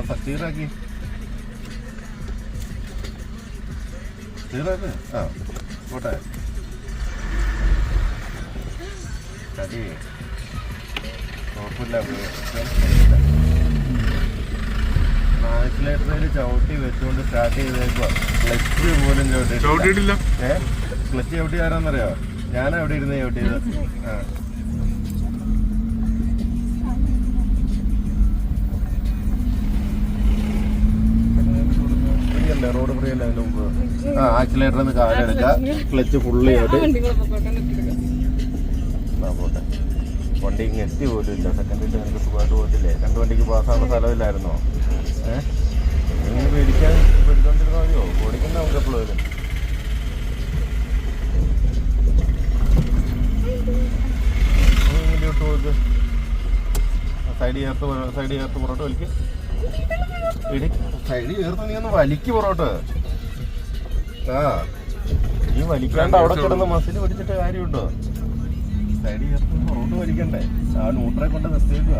ക്ലിയറാക്കി ക്ലിയറാക്ക്. ആ പോട്ടെ. കടി കുഴപ്പമില്ല. ആക്സിലേറ്ററിൽ ചവിട്ടി വെച്ചുകൊണ്ട് സ്റ്റാർട്ട് ചെയ്തേക്കുക. ക്ലച്ച് പോലും ചവിട്ടിയിട്ടില്ല. ക്ലച്ച് ചവിട്ടി ആരാന്നറിയോ? ഞാനാ എവിടെ ഇരുന്ന് ചവിട്ടിയത്. ആ റോഡ് ഫ്രീ അല്ല അതിന് മുമ്പ്. ആ ആക്സിലേറ്ററിൽ നിന്ന് കാലെടുക്കുക, ക്ലച്ച് ഫുള്ള് ചവിട്ടി. പോട്ടെ. വണ്ടി ഇങ്ങ് എത്തി പോലും ഇല്ല. സെക്കൻഡ് ഇട്ട് എനിക്ക് സുഖമായിട്ട് പോകത്തില്ലേ? രണ്ട് വണ്ടിക്ക് പാസ്സാവുന്ന സ്ഥലമില്ലായിരുന്നോ? ഇങ്ങനെ പേടിച്ചോണ്ടിരുന്ന മതിയോ? ഓടിക്കണ്ട നമുക്ക് എപ്പോഴും. സൈഡ് ചേർത്ത് പുറോട്ട് വലിക്ക്. സൈഡ് ചേർത്ത് നീ ഒന്ന് വലിക്ക് പുറോട്ട്. ആ നീ വലിക്കാണ്ട് അവിടെ കിടന്ന് മസിൽ പിടിച്ചിട്ട് കാര്യമുണ്ടോ? സൈഡ് ചേർത്ത് പുറോട്ട് വലിക്കണ്ടേ? ആ ന്യൂട്രൽ കൊണ്ട് നിർത്തിയേക്കുക.